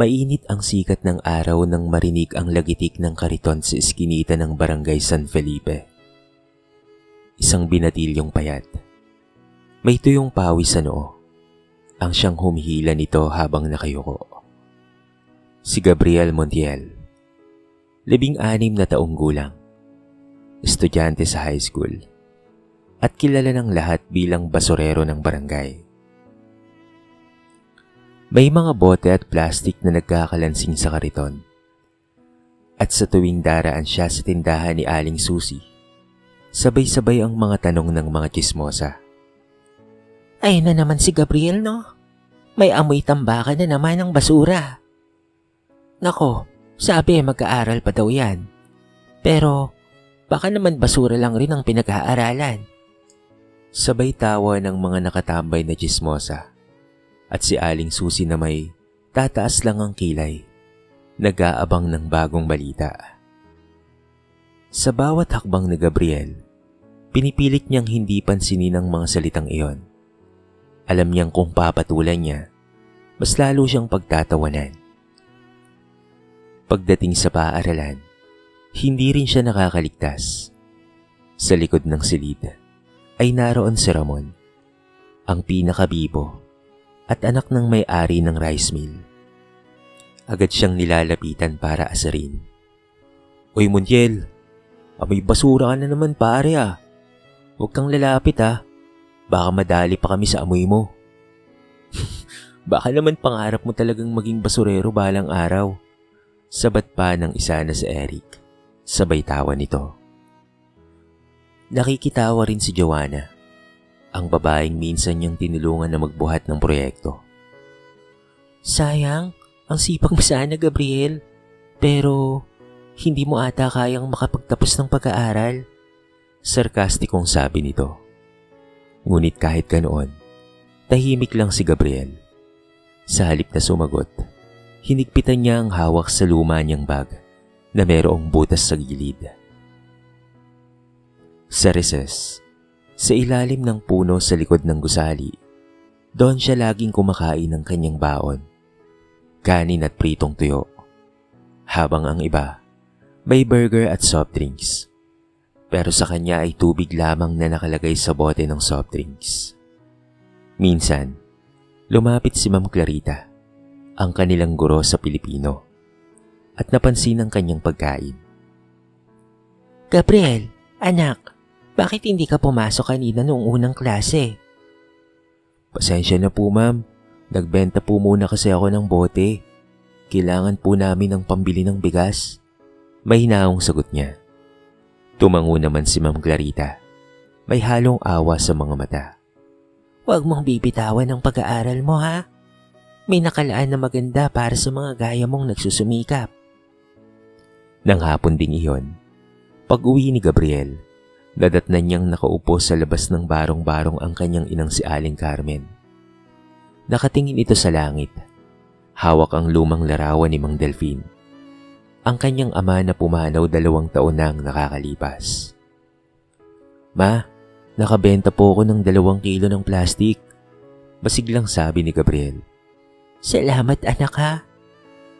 Mainit ang sikat ng araw nang marinig ang lagitik ng kariton sa iskinita ng barangay San Felipe. Isang binatilyong payat. May tuyong pawis sa noo. Ang siyang humihila nito habang nakayuko. Si Gabriel Montiel, 16 na taong gulang. Estudyante sa high school. At kilala ng lahat bilang basurero ng barangay. May mga bote at plastik na nagkakalansing sa kariton. At sa tuwing daraan siya sa tindahan ni Aling Susi, sabay-sabay ang mga tanong ng mga tsismosa. Ayun na naman si Gabriel, no? May amoy tambakan na naman ng basura. Nako, sabi mag-aaral pa daw yan. Pero baka naman basura lang rin ang pinag-aaralan. Sabay tawa ng mga nakatambay na tsismosa. At si Aling Susi na may tataas lang ang kilay, nag-aabang ng bagong balita. Sa bawat hakbang ni Gabriel, pinipilit niyang hindi pansinin ang mga salitang iyon. Alam niyang kung papatulan niya, mas lalo siyang pagtatawanan. Pagdating sa paaralan, hindi rin siya nakakaligtas. Sa likod ng silid ay naroon si Ramon, ang pinakabibo at anak ng may-ari ng rice mill. Agad siyang nilalapitan para asarin. Uy Montiel, amoy basura ka na naman pare ah. Huwag kang lalapit ah. Baka madali pa kami sa amoy mo. Baka naman pangarap mo talagang maging basurero balang araw. Sabat pa ng isa na si Eric. Sabay tawa nito. Nakikitawa rin si Joanna, ang babaeng minsan niyang tinulungan na magbuhat ng proyekto. Sayang, ang sipag mo sana Gabriel. Pero hindi mo ata kayang makapagtapos ng pag-aaral. Sarkastikong sabi nito. Ngunit kahit ganoon, tahimik lang si Gabriel. Sa halip na sumagot, hinigpitan niya ang hawak sa luma niyang bag na merong butas sa gilid. Sa recess, sa ilalim ng puno sa likod ng gusali, doon siya laging kumakain ng kanyang baon, kanin at pritong tuyo. Habang ang iba, may burger at soft drinks. Pero sa kanya ay tubig lamang na nakalagay sa bote ng soft drinks. Minsan, lumapit si Ma'am Clarita, ang kanilang guro sa Pilipino, at napansin ang kanyang pagkain. Gabriel, anak, bakit hindi ka pumasok kanina noong unang klase? Pasensya na po ma'am, nagbenta po muna kasi ako ng bote. Kailangan po namin ng pambili ng bigas. May hinaong sagot niya. Tumango naman si Ma'am Clarita. May halong awa sa mga mata. Huwag mong bibitawan ang pag-aaral mo ha. May nakalaan na maganda para sa mga gaya mong nagsusumikap. Nang hapon ding iyon, pag-uwi ni Gabriel, nadatnan niyang nakaupo sa labas ng barong-barong ang kanyang inang si Aling Carmen. Nakatingin ito sa langit. Hawak ang lumang larawan ni Mang Delfin. Ang kanyang ama na pumanaw 2 taon na ang nakakalipas. Ma, nakabenta po ako ng 2 kilo ng plastik. Masiglang sabi ni Gabriel. Salamat anak ha.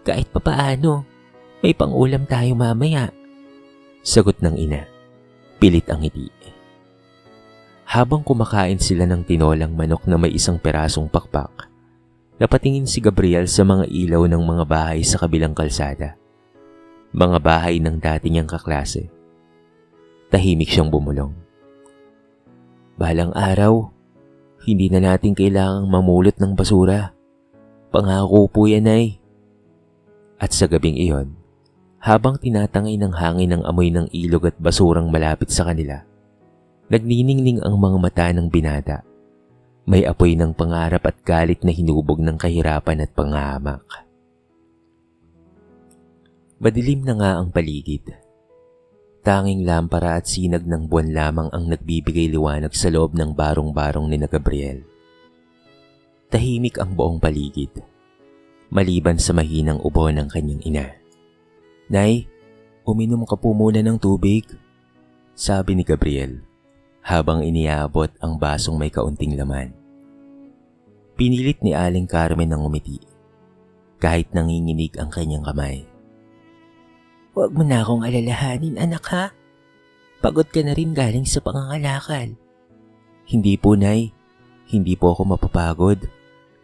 Kahit papaano, may pang-ulam tayo mamaya. Sagot ng ina. Pilit ang ngiti. Habang kumakain sila ng tinolang manok na may 1 perasong pakpak, napatingin si Gabriel sa mga ilaw ng mga bahay sa kabilang kalsada. Mga bahay ng dati niyang kaklase. Tahimik siyang bumulong. Balang araw, hindi na natin kailangang mamulot ng basura. Pangako po yan ay. At sa gabing iyon, habang tinatangay ng hangin ang amoy ng ilog at basurang malapit sa kanila, nagniningning ang mga mata ng binata. May apoy ng pangarap at galit na hinubog ng kahirapan at panghamak. Madilim na nga ang paligid. Tanging lampara at sinag ng buwan lamang ang nagbibigay liwanag sa loob ng barong-barong ni Gabriel. Tahimik ang buong paligid, maliban sa mahinang ubo ng kanyang ina. Nay, uminom ka po muna ng tubig, sabi ni Gabriel, habang iniabot ang basong may kaunting laman. Pinilit ni Aling Carmen ang umiti. kahit nanginginig ang kanyang kamay. Huwag mo na akong alalahanin, anak ha. Pagod ka na rin galing sa pangangalakal. Hindi po, Nay. Hindi po ako mapapagod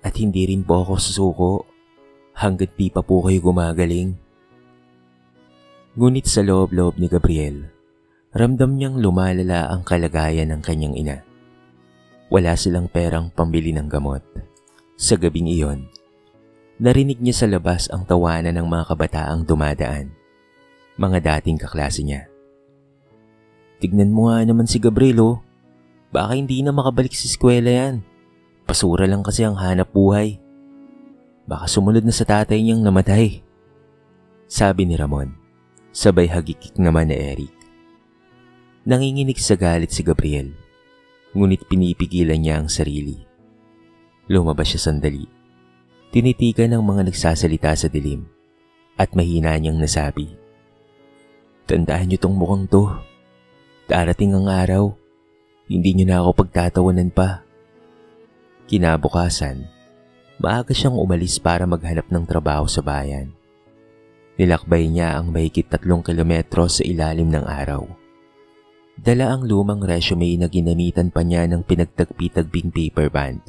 at hindi rin po ako susuko hanggat di pa po kayo gumagaling. Ngunit sa loob-loob ni Gabriel, ramdam niyang lumalala ang kalagayan ng kanyang ina. Wala silang perang pambili ng gamot. Sa gabing iyon, narinig niya sa labas ang tawanan ng mga kabataang dumadaan. Mga dating kaklase niya. Tignan mo nga naman si Gabriel oh. Baka hindi na makabalik sa eskwela yan. Basura lang kasi ang hanap buhay. Baka sumunod na sa tatay niyang namatay. Sabi ni Ramon, sabay hagikik naman ni Eric. Nanginginig sa galit si Gabriel, ngunit pinipigilan niya ang sarili. Lumabas siya sandali. Tinitigan ng mga nagsasalita sa dilim at mahina niyang nasabi, "Tandaan niyo tong mukhang to. Darating ang araw, hindi niyo na ako pagtatawanan pa." Kinabukasan, maaga siyang umalis para maghanap ng trabaho sa bayan. Nilakbay niya ang mahigit 3 kilometro sa ilalim ng araw. Dala ang lumang resume na ginamitan pa niya ng pinagtagpi-tagbing paper band.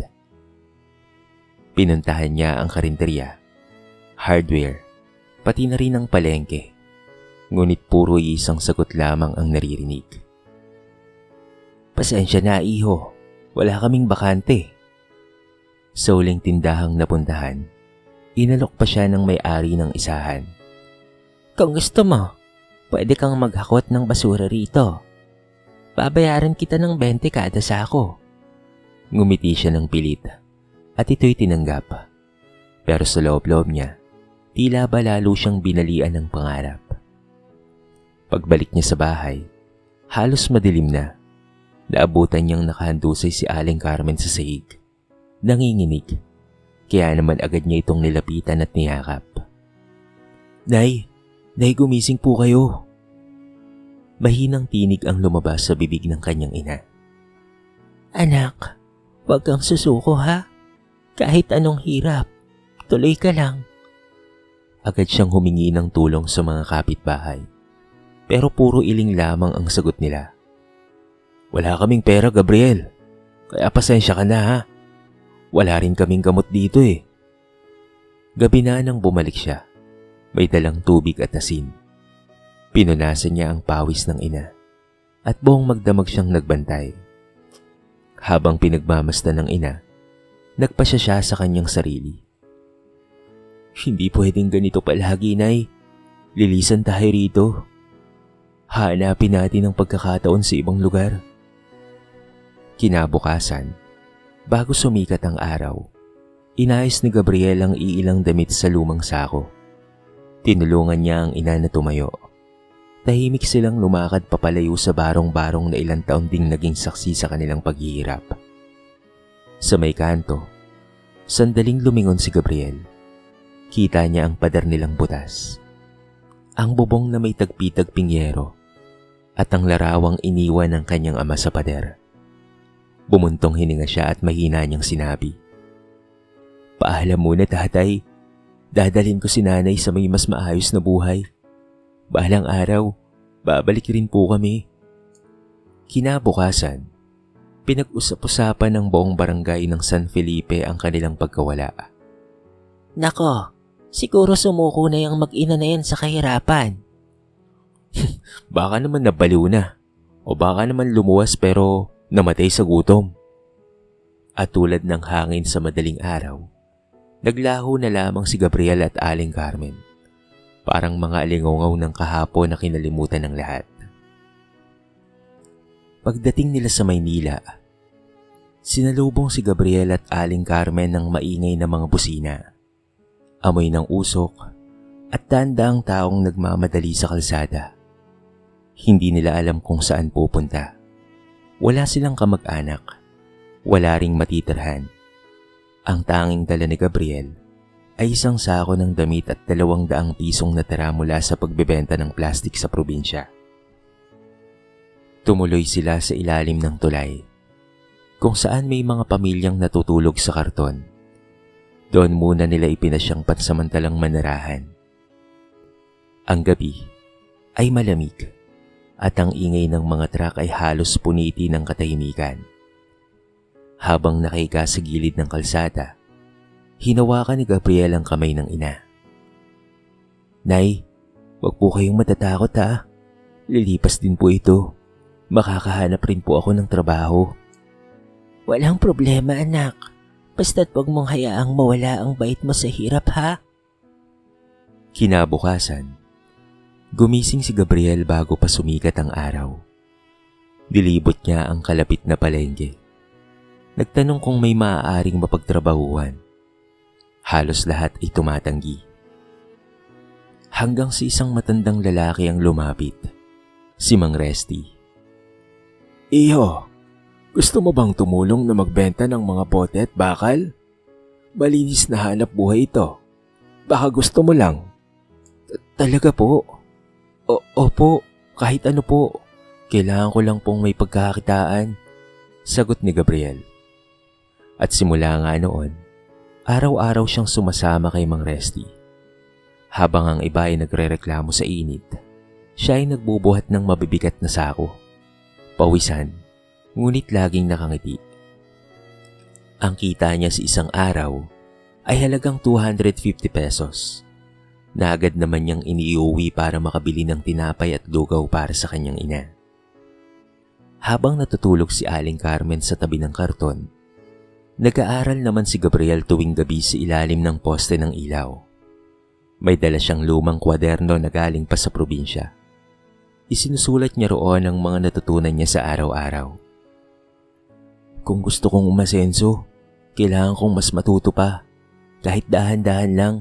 Pinuntahan niya ang karinderya, hardware, pati na rin ang palengke. Ngunit puro isang sagot lamang ang naririnig. Pasensya na, iho. Wala kaming bakante. Sa uling tindahang napuntahan, inalok pa siya ng may-ari ng isahan. Kung gusto mo, pwede kang maghakot ng basura rito. Babayaran kita ng 20 kada sako. Ngumiti siya ng pilit at ito'y tinanggap. Pero sa loob-loob niya, tila ba lalo siyang binalian ng pangarap. Pagbalik niya sa bahay, halos madilim na. Naabutan niyang nakahandusay si Aling Carmen sa sahig. Nanginginig, kaya naman agad niya itong nilapitan at niyakap. Nay, gumising po kayo." Mahinang tinig ang lumabas sa bibig ng kanyang ina. Anak, huwag kang susuko ha. Kahit anong hirap, tuloy ka lang. Agad siyang humingi ng tulong sa mga kapitbahay. Pero puro iling lamang ang sagot nila. "Wala kaming pera, Gabriel. Kaya pasensya ka na ha. Wala rin kaming gamot dito eh." Gabi na nang bumalik siya. May dalang tubig at asin. Pinunasan niya ang pawis ng ina at buong magdamag siyang nagbantay. Habang pinagmamasdan ng ina, nagpasya siya sa kanyang sarili. "Hindi pwedeng ganito palagi, Nay. Lilisan tayo rito. Hanapin natin ang pagkakataon sa ibang lugar." Kinabukasan, bago sumikat ang araw, inayos ni Gabriel ang iilang damit sa lumang sako. Tinulungan niya ang ina na tumayo. Tahimik silang lumakad papalayo sa barong-barong na ilang taon ding naging saksi sa kanilang paghihirap. Sa may kanto, sandaling lumingon si Gabriel. Kita niya ang pader nilang butas. Ang bubong na may tagpi-tagping yero at ang larawang iniwan ng kanyang ama sa pader. Bumuntong hininga siya at mahina niyang sinabi, "Paalam muna tatay. Dadalhin ko si nanay sa may mas maayos na buhay. Balang araw, babalik rin po kami." Kinabukasan, pinag-usap-usapan ng buong barangay ng San Felipe ang kanilang pagkawala. Nako, siguro sumuko na yung mag-ina na yan sa kahirapan. Baka naman nabaliw na. O baka naman lumuwas pero namatay sa gutom. At tulad ng hangin sa madaling araw, naglaho na lamang si Gabriel at Aling Carmen. Parang mga alingongaw ng kahapon na kinalimutan ng lahat. Pagdating nila sa Maynila, sinalubong si Gabriel at Aling Carmen ng maingay na mga busina, amoy ng usok at tanda ang taong nagmamadali sa kalsada. Hindi nila alam kung saan pupunta. Wala silang kamag-anak, wala ring matitirhan. Ang tanging dala ni Gabriel ay isang sako ng damit at 200 pisong natira mula sa pagbebenta ng plastik sa probinsya. Tumuloy sila sa ilalim ng tulay, kung saan may mga pamilyang natutulog sa karton. Doon muna nila ipinasyang pansamantalang manirahan. Ang gabi ay malamig at ang ingay ng mga truck ay halos puniti ng katahimikan. Habang nakahiga sa gilid ng kalsada, hinawakan ni Gabriel ang kamay ng ina. "Nay, wag po kayong matatakot ha. Lilipas din po ito. Makakahanap rin po ako ng trabaho." Walang problema anak. Basta't wag mong hayaang mawala ang bait mo sa hirap ha. Kinabukasan, gumising si Gabriel bago pa sumikat ang araw. Dilibot niya ang kalapit na palengke. Nagtanong kung may maaaring mapagtrabahuhan. Halos lahat ay tumatanggi. Hanggang sa isang matandang lalaki ang lumapit, si Mang Resty. "Iho, gusto mo bang tumulong na magbenta ng mga bote at bakal? Malinis na hanap buhay ito. Baka gusto mo lang." Talaga po? Opo, kahit ano po. Kailangan ko lang pong may pagkakakitaan, sagot ni Gabriel. At simula nga noon, araw-araw siyang sumasama kay Mang Resty. Habang ang iba ay nagrereklamo sa init, siya ay nagbubuhat ng mabibigat na sako. Pawisan, ngunit laging nakangiti. Ang kita niya sa isang araw ay halagang 250 pesos. Na agad naman niyang iniuwi para makabili ng tinapay at lugaw para sa kanyang ina. Habang natutulog si Aling Carmen sa tabi ng karton, nag-aaral naman si Gabriel tuwing gabi sa ilalim ng poste ng ilaw. May dala siyang lumang kwaderno na galing pa sa probinsya. Isinusulat niya roon ang mga natutunan niya sa araw-araw. "Kung gusto kong umasenso, kailangan kong mas matuto pa, kahit dahan-dahan lang."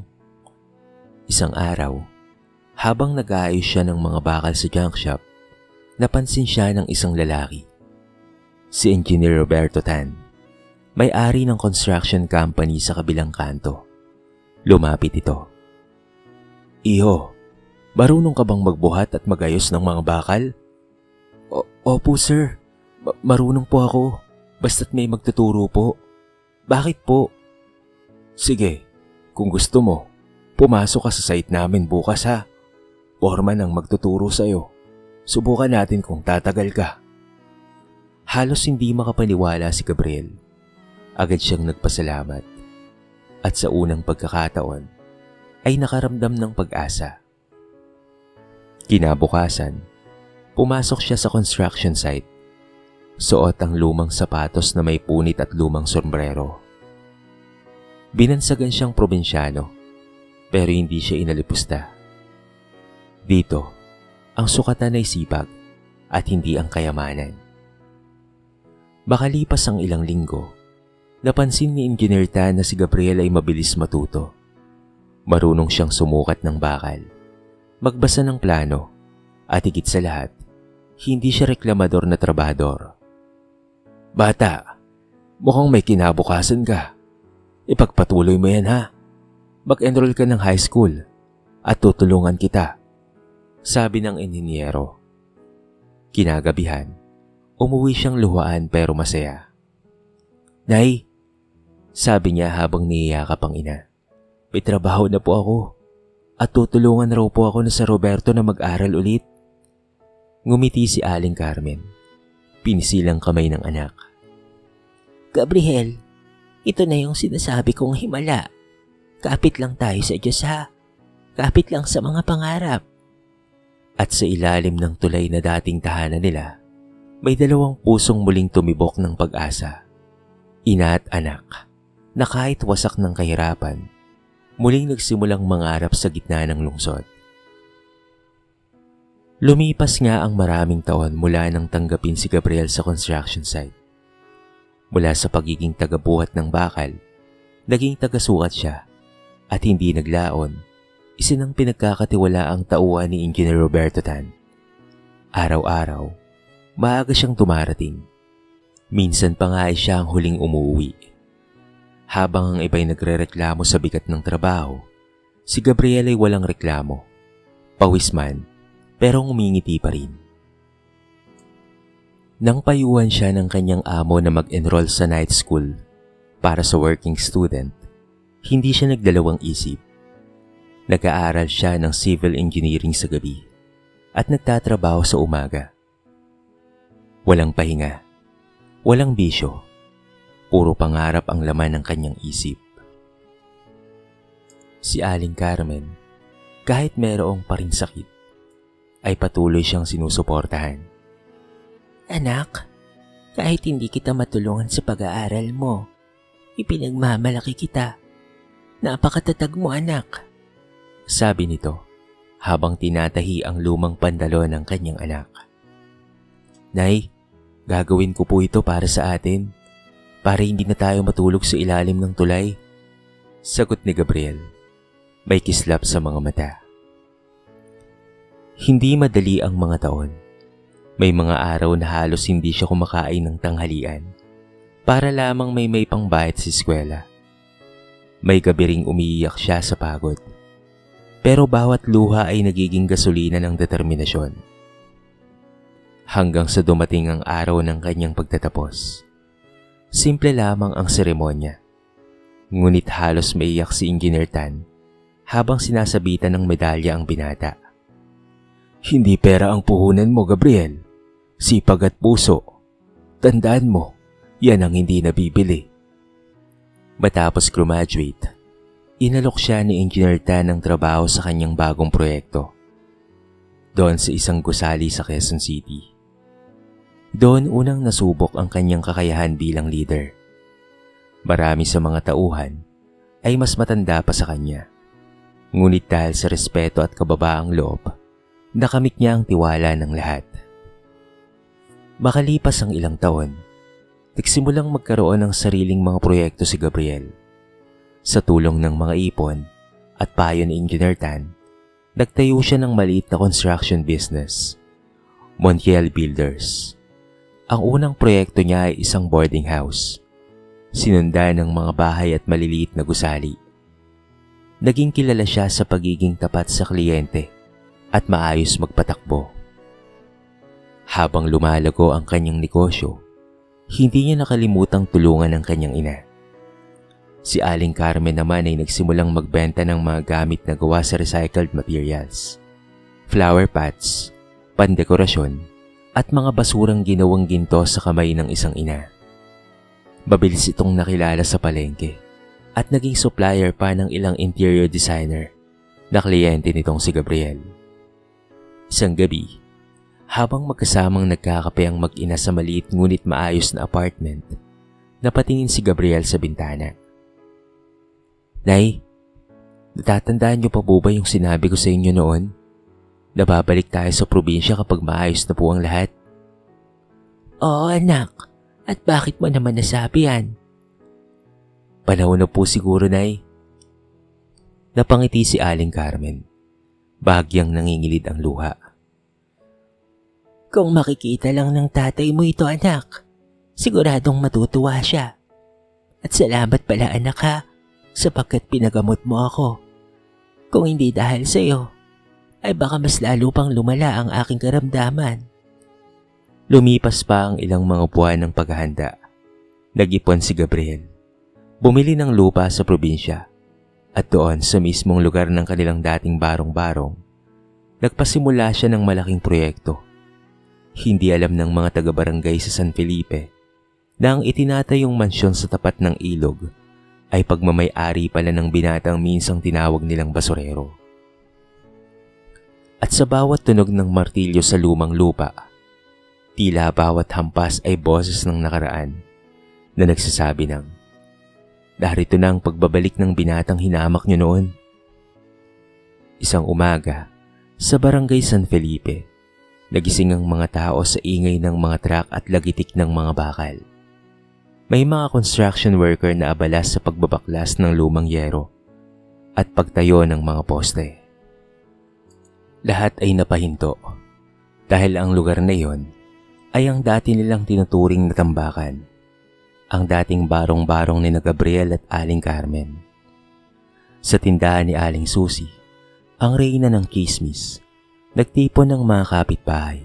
Isang araw, habang nag-aayos siya ng mga bakal sa junk shop, napansin siya ng isang lalaki. Si Engineer Roberto Tan, may-ari ng construction company sa kabilang kanto. Lumapit ito. "Iho, marunong ka bang magbuhat at magayos ng mga bakal?" Opo sir, marunong po ako, basta't may magtuturo po." "Bakit po?" "Sige, kung gusto mo, pumasok ka sa site namin bukas ha. Foreman ang magtuturo sa'yo. Subukan natin kung tatagal ka." Halos hindi makapaniwala si Gabriel. Agad siyang nagpasalamat. At sa unang pagkakataon, ay nakaramdam ng pag-asa. Kinabukasan, pumasok siya sa construction site. Suot ang lumang sapatos na may punit at lumang sombrero. Binansagan siyang probinsyano, pero hindi siya inalipusta. Dito, ang sukatan ay sipag at hindi ang kayamanan. Makalipas ang ilang linggo, napansin ni Engineer Tan na si Gabriel ay mabilis matuto. Marunong siyang sumukat ng bakal, magbasa ng plano, at higit sa lahat, hindi siya reklamador na trabador. "Bata, mukhang may kinabukasan ka. Ipagpatuloy mo yan ha. Mag-enroll ka ng high school at tutulungan kita," sabi ng inhinyero. Kinagabihan, umuwi siyang luhaan pero masaya. "Nay," sabi niya habang niyayakap ang ina, "may trabaho na po ako at tutulungan raw po ako na sa Roberto na mag-aral ulit." Ngumiti si Aling Carmen. Pinisilang kamay ng anak. Gabriel, ito na yung sinasabi kong himala. Kapit lang tayo sa Diyos ha. Kapit lang sa mga pangarap. At sa ilalim ng tulay na dating tahanan nila, may dalawang pusong muling tumibok ng pag-asa. Ina at anak, na kahit wasak ng kahirapan, muling nagsimulang mangarap sa gitna ng lungsod. Lumipas nga ang maraming taon mula nang tanggapin si Gabriel sa construction site. Mula sa pagiging tagabuhat ng bakal, naging tagasukat siya at hindi naglaon, isinang pinagkakatiwala ang tauhan ni Engineer Roberto Tan. Araw-araw, maaga siyang dumarating. Minsan pa nga ay siya ang huling umuwi. Habang ang iba'y nagrereklamo sa bigat ng trabaho, si Gabriel ay walang reklamo. Pawis man, pero ngumingiti pa rin. Nang payuhan siya ng kanyang amo na mag-enroll sa night school para sa working student, Hindi siya nagdalawang isip. Nag-aaral siya ng civil engineering sa gabi at nagtatrabaho sa umaga. Walang pahinga, walang bisyo, puro pangarap ang laman ng kanyang isip. Si Aling Carmen, kahit mayroong pa ring sakit, ay patuloy siyang sinusuportahan. Anak, kahit hindi kita matulungan sa pag-aaral mo, ipinagmamalaki kita. Napakatatag mo, anak. Sabi nito habang tinatahi ang lumang pandalon ng kanyang anak. Nay, gagawin ko po ito para sa atin, para hindi na tayo matulog sa ilalim ng tulay. Sagot ni Gabriel, may kislap sa mga mata. Hindi madali ang mga taon. May mga araw na halos hindi siya kumakain ng tanghalian para lamang may pangbayad sa eskwela. May gabi ring umiiyak siya sa pagod. Pero bawat luha ay nagiging gasolina ng determinasyon. Hanggang sa dumating ang araw ng kanyang pagtatapos. Simple lamang ang seremonya. Ngunit halos maiyak si Engineer Tan habang sinasabitan ng medalya ang binata. Hindi pera ang puhunan mo, Gabriel. Sipag at puso. Tandaan mo, yan ang hindi nabibili. Matapos graduate, inalok siya ni Engineer Tan ng trabaho sa kanyang bagong proyekto. Doon sa isang gusali sa Quezon City. Doon unang nasubok ang kanyang kakayahan bilang leader. Marami sa mga tauhan ay mas matanda pa sa kanya. Ngunit dahil sa respeto at kababaang loob, nakamit niya ang tiwala ng lahat. Makalipas ang ilang taon, nagsimulang magkaroon ng sariling mga proyekto si Gabriel. Sa tulong ng mga ipon at payo ni Engineer Tan, nagtayo siya ng maliit na construction business, Montiel Builders. Ang unang proyekto niya ay isang boarding house, sinundan ng mga bahay at maliliit na gusali. Naging kilala siya sa pagiging tapat sa kliyente at maayos magpatakbo. Habang lumalago ang kanyang negosyo, hindi niya nakalimutang tulungan ang kanyang ina. Si Aling Carmen naman ay nagsimulang magbenta ng mga gamit na gawa sa recycled materials, flower pots, pandekorasyon, at mga basurang ginawang ginto sa kamay ng isang ina. Mabilis itong nakilala sa palengke at naging supplier pa ng ilang interior designer na kliyente nitong si Gabriel. Isang gabi, habang magkasamang nagkakape ang mag-ina sa maliit ngunit maayos na apartment, napatingin si Gabriel sa bintana. Nay, natatandaan niyo pa po ba yung sinabi ko sa inyo noon? Nababalik tayo sa probinsya kapag maayos na po ang lahat. Oo, anak. At bakit mo naman nasabi yan? Panahon na po siguro, Nay. Napangiti si Aling Carmen. Bahagyang nangingilid ang luha. Kung makikita lang ng tatay mo ito, anak, siguradong matutuwa siya. At salamat pala, anak, ha, sapagkat pinagamot mo ako. Kung hindi dahil sa iyo, ay baka mas lalo pang lumala ang aking karamdaman. Lumipas pa ang ilang mga buwan ng paghahanda. Nag-ipon si Gabriel. Bumili ng lupa sa probinsya. At doon sa mismong lugar ng kanilang dating barong-barong, nagpasimula siya ng malaking proyekto. Hindi alam ng mga taga-barangay sa San Felipe na ang itinatayong mansyon sa tapat ng ilog ay pagmamay-ari pala ng binatang minsang tinawag nilang basurero. At sa bawat tunog ng martilyo sa lumang lupa, tila bawat hampas ay boses ng nakaraan na nagsasabi ng, narito na ang pagbabalik ng binatang hinamak niyo noon. Isang umaga, sa barangay San Felipe, nagising ang mga tao sa ingay ng mga truck at lagitik ng mga bakal. May mga construction worker na abala sa pagbabaklas ng lumang yero at pagtayo ng mga poste. Lahat ay napahinto dahil ang lugar na iyon ay ang dati nilang tinuturing na tambakan, ang dating barong-barong ni Gabriel at Aling Carmen. Sa tindahan ni Aling Susi, ang reyna ng kismis, nagtipon ng mga kapitbahay.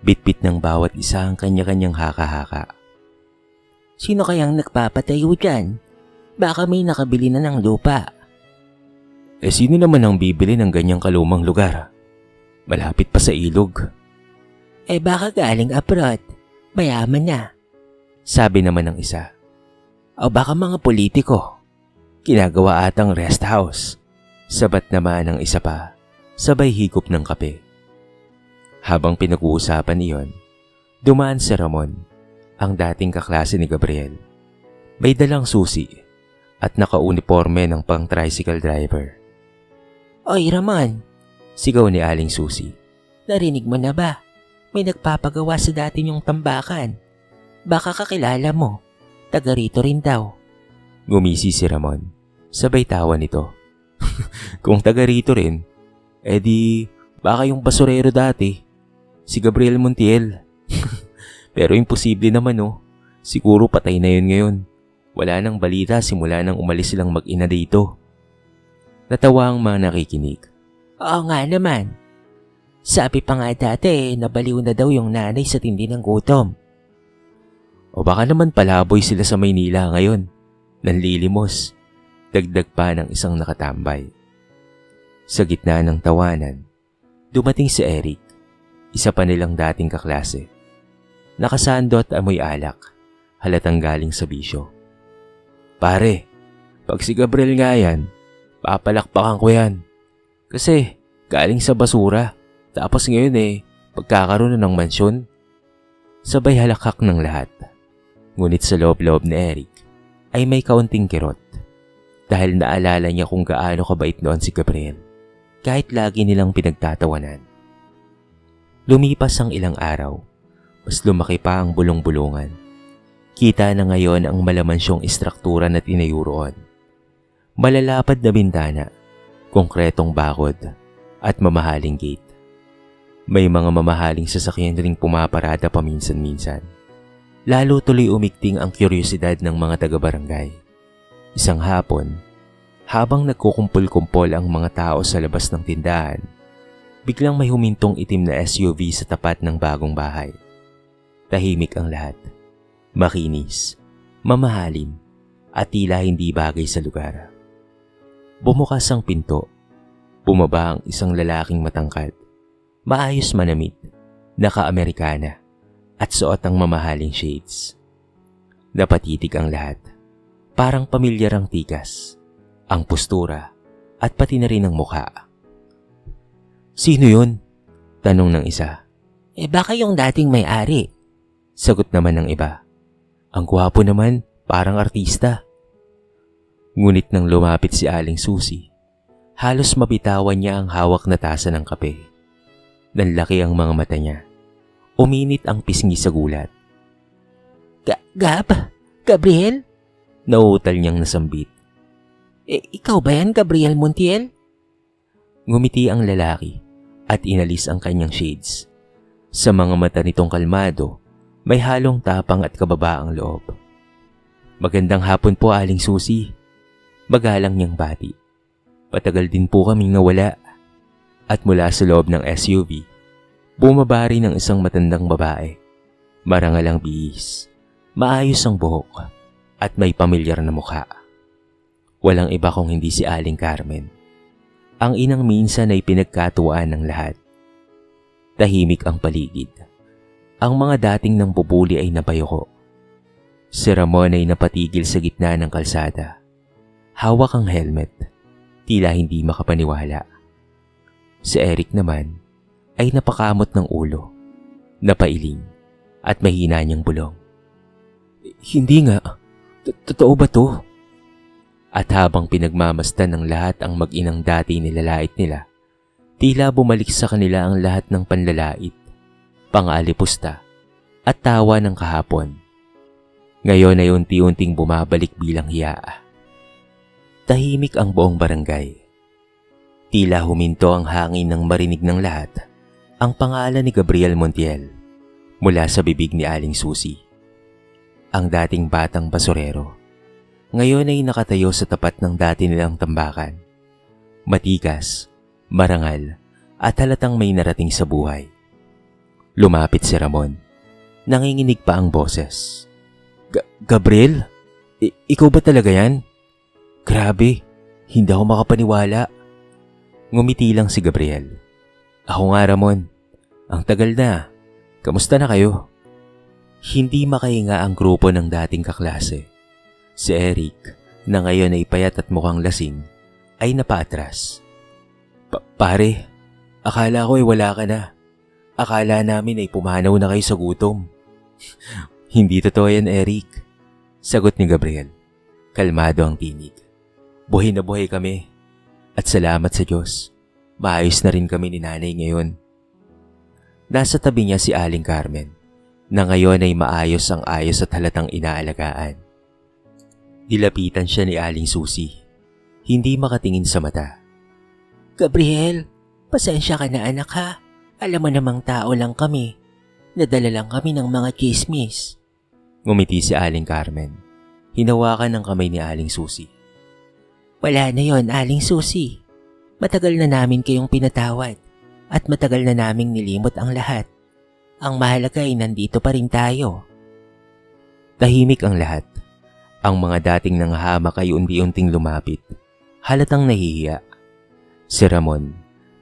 Bitbit ng bawat isa ang kanya-kanyang haka-haka. Sino kayang nagpapatayo dyan? Baka may nakabili na ng lupa. Sino naman ang bibili ng ganyang kalumang lugar? Malapit pa sa ilog. Baka galing abroad. Mayaman na. Sabi naman ng isa. O baka mga politiko. Ginagawa atang rest house. Sabat naman ng isa pa, sabay higop ng kape. Habang pinag-uusapan iyon, dumaan si Ramon, ang dating kaklase ni Gabriel. May dalang susi at naka-uniforme ng pang-tricycle driver. Oy Ramon, Sigaw ni Aling Susi. narinig mo na ba? May nagpapagawa sa dati niyong tambakan. Baka kakilala mo. Taga rito rin daw. Ngumisi si Ramon, sabay tawa nito. Kung taga rito rin, edi baka yung basurero dati, si Gabriel Montiel. Pero imposible naman siguro patay na yun ngayon. Wala nang balita simula nang umalis silang mag-ina dito. Natawa ang mga nakikinig. Oo nga naman. Sabi pa nga dati nabaliw na daw yung nanay sa tindi ng gutom. O baka naman palaboy sila sa Maynila ngayon, nanlilimos. Dagdag pa ng isang nakatambay. Sa gitna ng tawanan, dumating si Eric, isa pa nilang dating kaklase. Nakasando at amoy alak, halatang galing sa bisyo. Pare, pag si Gabriel nga yan, papalakpakan ko yan. Kasi galing sa basura, tapos ngayon pagkakaroon na ng mansyon. Sabay halakhak ng lahat. Ngunit sa loob-loob ni Eric ay may kaunting kirot. Dahil naalala niya kung gaano kabait noon si Gabriel, kahit lagi nilang pinagtatawanan. Lumipas ang ilang araw, mas lumaki pa ang bulong-bulungan. Kita na ngayon ang malamansyong istruktura na tinayo roon. Malalapad na bintana, konkretong bakod, at mamahaling gate. May mga mamahaling sasakyan ring pumaparada paminsan-minsan. Lalo tuloy umigting ang kuryosidad ng mga taga-barangay. Isang hapon, habang nagkukumpol-kumpol ang mga tao sa labas ng tindahan, biglang may humintong itim na SUV sa tapat ng bagong bahay. Tahimik ang lahat. Makinis, mamahalin, at tila hindi bagay sa lugar. Bumukas ang pinto. Bumaba ang isang lalaking matangkad, maayos manamit, naka-Amerikana, at suot ang mamahaling shades. Napatitig ang lahat. Parang pamilyar ang tikas, ang postura, at pati na rin ang mukha. Sino yun? Tanong ng isa. Baka yung dating may-ari. Sagot naman ng iba. Ang gwapo naman, parang artista. Ngunit nang lumapit si Aling Susi, halos mabitawan niya ang hawak na tasa ng kape. Nanlaki ang mga mata niya. Uminit ang pisngi sa gulat. Gabriel? Nauutal niyang nasambit. Ikaw ba yan, Gabriel Montiel? Ngumiti ang lalaki at inalis ang kanyang shades. Sa mga mata nitong kalmado, may halong tapang at kababaang loob. Magandang hapon po, Aling Susi. Magalang niyang bati. Patagal din po kaming nawala. At mula sa loob ng SUV, bumaba rin ang isang matandang babae. Marangal ang bihis, maayos ang buhok, at may pamilyar na mukha. Walang iba kung hindi si Aling Carmen. Ang inang minsan ay pinagkatuwaan ng lahat. Tahimik ang paligid. Ang mga dating nang bubuli ay napayoko. Si Ramon ay napatigil sa gitna ng kalsada. Hawak ang helmet. Tila hindi makapaniwala. Si Eric naman ay napakamot ng ulo, napailing, at mahina niyang bulong. Hindi nga. Totoo ba to? At habang pinagmamasdan ng lahat ang mag-inang dati nilalait nila, tila bumalik sa kanila ang lahat ng panlalait, pang-alipusta, at tawa ng kahapon. Ngayon ay unti-unting bumabalik bilang hiya. Tahimik ang buong barangay. Tila huminto ang hangin nang marinig ng lahat ang pangalan ni Gabriel Montiel mula sa bibig ni Aling Susi. Ang dating batang basurero, ngayon ay nakatayo sa tapat ng dati nilang tambakan. Matikas, marangal, at halatang may narating sa buhay. Lumapit si Ramon. Nanginginig pa ang boses. Gabriel? Ikaw ba talaga yan? Grabe, hindi ako makapaniwala. Ngumiti lang si Gabriel. Ako nga Ramon, ang tagal na. Kamusta na kayo? Hindi makahinga ang grupo ng dating kaklase. Si Eric, na ngayon ay payat at mukhang lasing, ay napaatras. Pare, akala ko ay wala ka na. Akala namin ay pumanaw na kayo sa gutom. Hindi totoo yan, Eric. Sagot ni Gabriel. Kalmado ang tinig. Buhay na buhay kami. At salamat sa Diyos. Maayos na rin kami ni nanay ngayon. Nasa tabi niya si Aling Carmen, na ngayon ay maayos ang ayos at halatang inaalagaan. Dilapitan siya ni Aling Susi. Hindi makatingin sa mata. Gabriel, pasensya ka na anak ha. Alam mo namang tao lang kami. Nadala lang kami ng mga chismis. Ngumiti si Aling Carmen. Hinawakan ng kamay ni Aling Susi. Wala na yon, Aling Susi. Matagal na namin kayong pinatawad at matagal na naming nilimot ang lahat. Ang mahalaga ay nandito pa rin tayo. Tahimik ang lahat. Ang mga dating nanghahamak ay unti-unting lumapit. Halatang nahihiya. Si Ramon,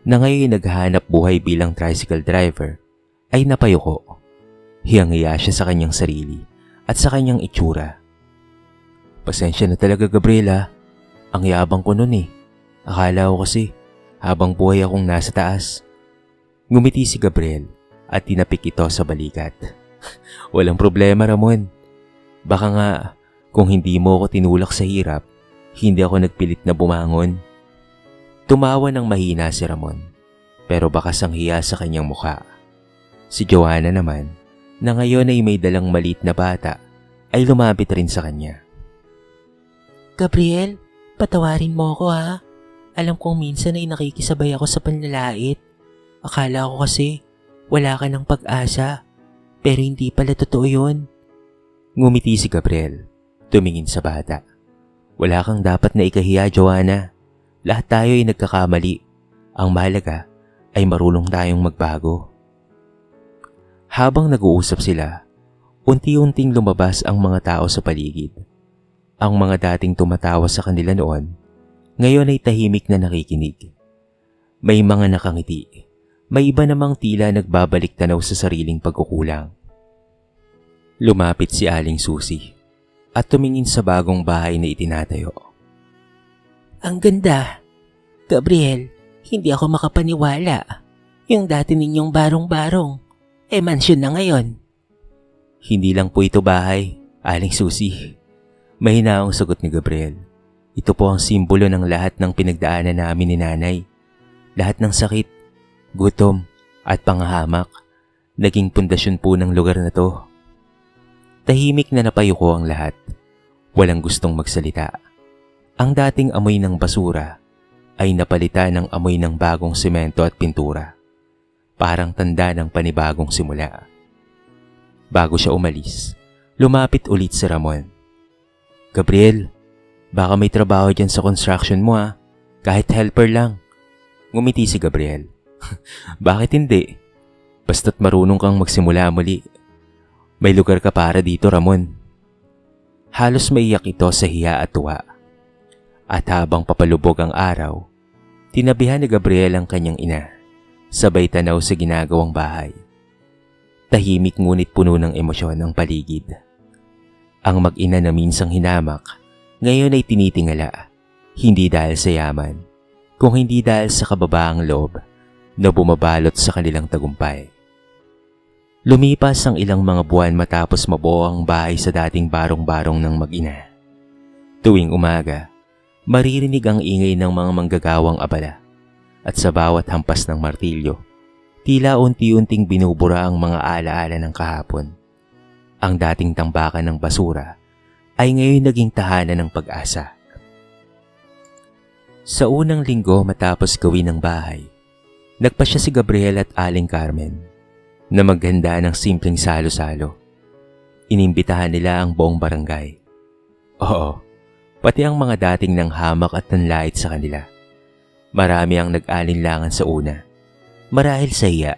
na ngayon naghahanap buhay bilang tricycle driver, ay napayuko. Hiyang-hiya siya sa kanyang sarili at sa kanyang itsura. Pasensya na talaga Gabriela. Ang yabang ko nun eh. Akala ko kasi habang buhay akong nasa taas. Ngumiti si Gabriel at tinapik ito sa balikat. Walang problema Ramon. Baka nga kung hindi mo ako tinulak sa hirap, hindi ako nagpilit na bumangon. Tumawa ng mahina si Ramon, pero bakas ang hiya sa kanyang mukha. Si Joanna naman, na ngayon ay may dalang maliit na bata, ay lumapit rin sa kanya. Gabriel, patawarin mo ako ha. Alam kong minsan ay nakikisabay ako sa panlalait. Akala ko kasi wala ka ng pag-asa, pero hindi pala totoo yun. Ngumiti si Gabriel, tumingin sa bata. Wala kang dapat na ikahiya, Joanna. Lahat tayo ay nagkakamali. Ang mahalaga ay marunong tayong magbago. Habang nag-uusap sila, unti-unting lumabas ang mga tao sa paligid. Ang mga dating tumatawa sa kanila noon, ngayon ay tahimik na nakikinig. May mga nakangiti, may iba namang tila nagbabalik tanaw sa sariling pagkukulang. Lumapit si Aling Susi at tumingin sa bagong bahay na itinatayo. Ang ganda. Gabriel, hindi ako makapaniwala. Yung dati ninyong barong-barong, mansyon na ngayon. Hindi lang po ito bahay, Aling Susi. Mahinaong sagot ni Gabriel. Ito po ang simbolo ng lahat ng pinagdaanan namin ni nanay. Lahat ng sakit, gutom, at panghahamak, naging pundasyon po ng lugar na to. Tahimik na napayuko ang lahat. Walang gustong magsalita. Ang dating amoy ng basura ay napalitan ng amoy ng bagong semento at pintura. Parang tanda ng panibagong simula. Bago siya umalis, lumapit ulit si Ramon. Gabriel, baka may trabaho dyan sa construction mo ha. Kahit helper lang. Ngumiti si Gabriel. Bakit hindi? Basta't marunong kang magsimula muli. May lugar ka para dito, Ramon. Halos maiyak ito sa hiya at tuwa. At habang papalubog ang araw, tinabihan ni Gabriel ang kanyang ina, sabay tanaw sa ginagawang bahay. Tahimik ngunit puno ng emosyon ang paligid. Ang mag-ina na minsang hinamak, ngayon ay tinitingala, hindi dahil sa yaman, kung hindi dahil sa kababaang loob na bumabalot sa kanilang tagumpay. Lumipas ang ilang mga buwan matapos mabuo ang bahay sa dating barong-barong ng mag-ina. Tuwing umaga, maririnig ang ingay ng mga manggagawang abala at sa bawat hampas ng martilyo, tila unti-unting binubura ang mga alaala ng kahapon. Ang dating tambakan ng basura ay ngayon naging tahanan ng pag-asa. Sa unang linggo matapos gawin ang bahay, nagpasya si Gabriel at Aling Carmen na maghanda ng simpleng salo-salo. Inimbitahan nila ang buong barangay. Oo, pati ang mga dating nanghamak at nanlait sa kanila. Marami ang nag-alinlangan sa una, marahil sa hiya.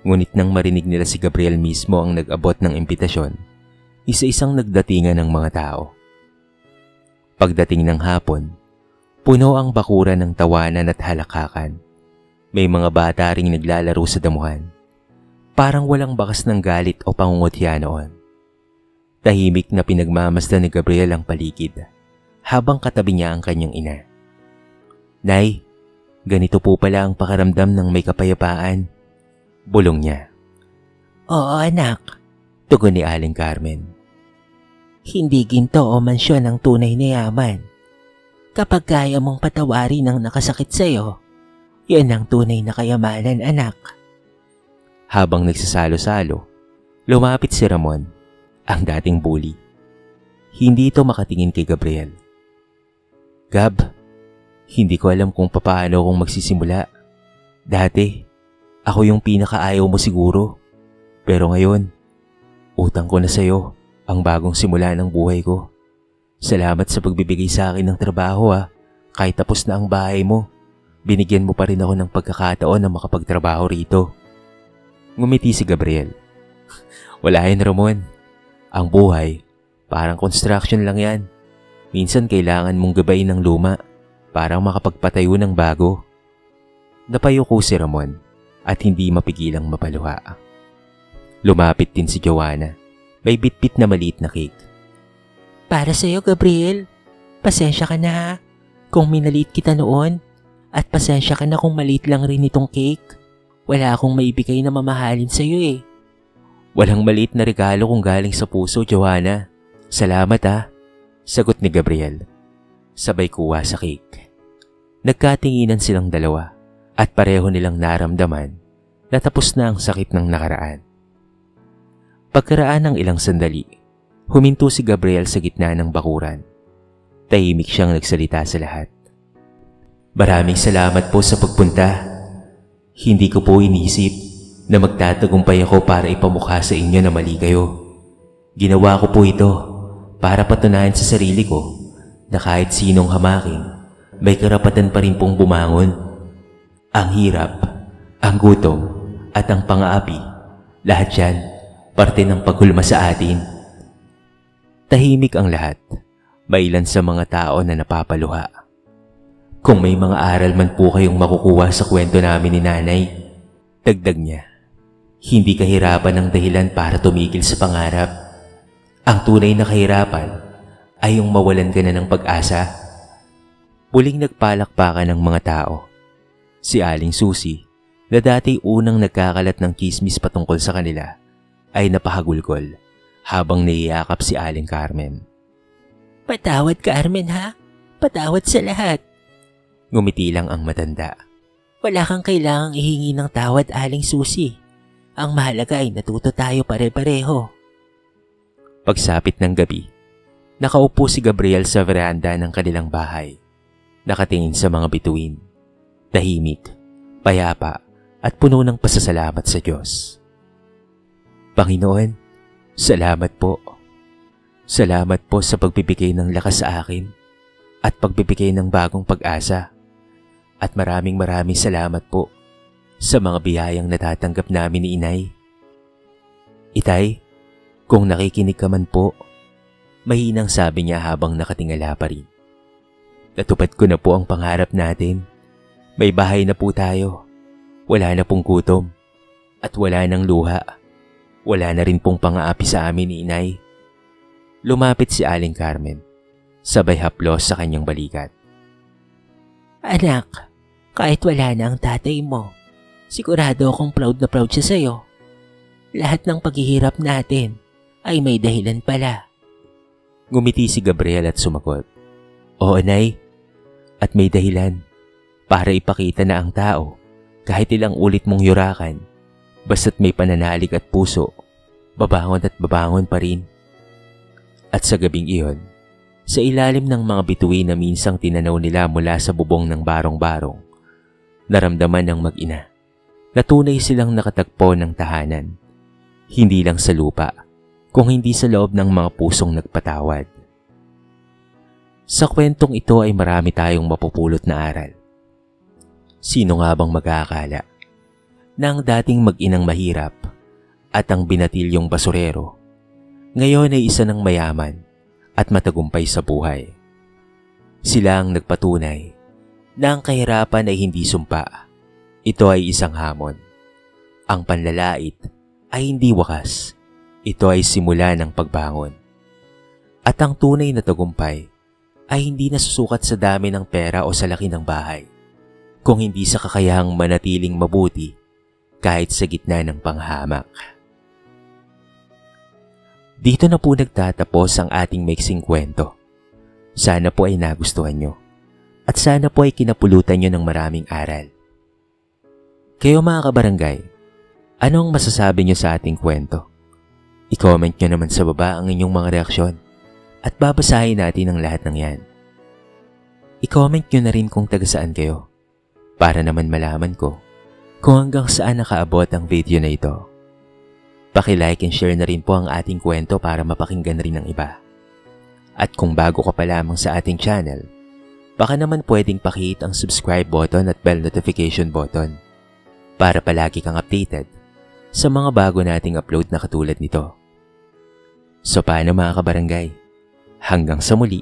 Ngunit nang marinig nila si Gabriel mismo ang nag-abot ng imbitasyon, isa-isang nagdatingan ng mga tao. Pagdating ng hapon, puno ang bakuran ng tawanan at halakakan. May mga bata ring naglalaro sa damuhan. Parang walang bakas ng galit o pangungutya noon. Tahimik na pinagmamasdan ni Gabriel ang paligid habang katabi niya ang kanyang ina. Nay, ganito po pala ang pakaramdam ng may kapayapaan. Bulong niya. Oo anak, Tugon ni Aling Carmen. hindi ginto o mansyon ang tunay na yaman. Kapag kaya mong patawarin ang nakasakit sa'yo, yan ang tunay na kayamanan anak. Habang nagsasalo-salo, lumapit si Ramon, ang dating bully. Hindi ito makatingin kay Gabriel. Gab, hindi ko alam kung papaano akong magsisimula. Dati, ako yung pinakaayaw mo siguro. Pero ngayon, utang ko na sa'yo ang bagong simula ng buhay ko. Salamat sa pagbibigay sa akin ng trabaho Kahit tapos na ang bahay mo, binigyan mo pa rin ako ng pagkakataon na makapagtrabaho rito. Ngumiti si Gabriel. Wala yan Ramon. Ang buhay, parang construction lang yan. Minsan kailangan mong gabayin ng luma para makapagpatayo ng bago. Napayuko si Ramon at hindi mapigilang mapaluha. Lumapit din si Joanna. May bitbit na maliit na cake. Para sa'yo Gabriel, pasensya ka na ha kung minaliit kita noon at pasensya ka na kung maliit lang rin itong cake. Wala akong maibigay na mamahalin sa'yo eh. Walang maliit na regalo kung galing sa puso, Joanna. Salamat Sagot ni Gabriel. Sabay kuha sa cake. Nagkatinginan silang dalawa at pareho nilang naramdaman na tapos na ang sakit ng nakaraan. Pagkaraan ng ilang sandali, huminto si Gabriel sa gitna ng bakuran. Tahimik siyang nagsalita sa lahat. Maraming salamat po sa pagpunta. Hindi ko po inisip na magtatagumpay ako para ipamukha sa inyo na mali kayo. Ginawa ko po ito para patunayan sa sarili ko na kahit sinong hamakin, may karapatan pa rin pong bumangon. Ang hirap, ang gutom, at ang pang-aapi, lahat yan, parte ng paghulma sa atin. Tahimik ang lahat, mailan sa mga tao na napapaluha. Kung may mga aral man po kayong makukuha sa kwento namin ni Nanay, dagdag niya, hindi kahirapan ang dahilan para tumigil sa pangarap. Ang tunay na kahirapan ay yung mawalan ka na ng pag-asa. Muling nagpalakpakan ng mga tao. Si Aling Susi, na dati unang nagkakalat ng chismis patungkol sa kanila, ay napahagulgol habang niyayakap si Aling Carmen. Patawad Carmen ha, patawad sa lahat. Ngumiti lang ang matanda. Wala kang kailangang ihingi ng tawad Aling Susi. Ang mahalaga ay natuto tayo pare-pareho. Pagsapit ng gabi, nakaupo si Gabriel sa veranda ng kanilang bahay. Nakatingin sa mga bituin. Tahimik, payapa, at puno ng pasasalamat sa Diyos. Panginoon, salamat po. Salamat po sa pagbibigay ng lakas sa akin at pagbibigay ng bagong pag-asa. At maraming salamat po sa mga biyayang natatanggap namin ni Inay. Itay, kung nakikinig ka man po, mahinang sabi niya habang nakatingala pa rin. Natupad ko na po ang pangarap natin. May bahay na po tayo. Wala na pong gutom. At wala nang luha. Wala na rin pong pang-aapi sa amin ni Inay. Lumapit si Aling Carmen, sabay haplos sa kanyang balikat. Anak, kahit wala na ang tatay mo, sigurado akong proud na proud siya sa'yo. Lahat ng paghihirap natin ay may dahilan pala. Ngumiti si Gabriel at sumagot. Oo, Nay. At may dahilan para ipakita na ang tao kahit ilang ulit mong yurakan, basta't may pananalig at puso, babangon at babangon pa rin. At sa gabing iyon, sa ilalim ng mga bituin na minsang tinanaw nila mula sa bubong ng barong-barong, naramdaman ng mag-ina na tunay silang nakatagpo ng tahanan, hindi lang sa lupa, kung hindi sa loob ng mga pusong nagpatawad. Sa kwentong ito ay marami tayong mapupulot na aral. Sino nga bang mag-aakala na ang dating mag-inang mahirap at ang binatilyong basurero ngayon ay isa ng mayaman at matagumpay sa buhay? Sila ang nagpatunay na ang kahirapan ay hindi sumpa. Ito ay isang hamon. Ang panlalait ay hindi wakas. Ito ay simula ng pagbangon. At ang tunay na tagumpay ay hindi nasusukat sa dami ng pera o sa laki ng bahay, kung hindi sa kakayahang manatiling mabuti kahit sa gitna ng panghamak. Dito na po nagtatapos ang ating maiksing kwento. Sana po ay nagustuhan nyo at sana po ay kinapulutan nyo ng maraming aral. Kayo mga kabarangay, anong masasabi nyo sa ating kwento? I-comment nyo naman sa baba ang inyong mga reaksyon at babasahin natin ang lahat ng yan. I-comment nyo na rin kung taga saan kayo para naman malaman ko kung hanggang saan nakaabot ang video na ito. Paki-like and share na rin po ang ating kwento para mapakinggan rin ng iba. At kung bago ka pa lamang sa ating channel, baka naman pwedeng pakihit ang subscribe button at bell notification button para palagi kang updated sa mga bago nating upload na katulad nito. So paano mga kabarangay? Hanggang sa muli.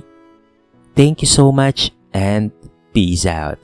Thank you so much and peace out.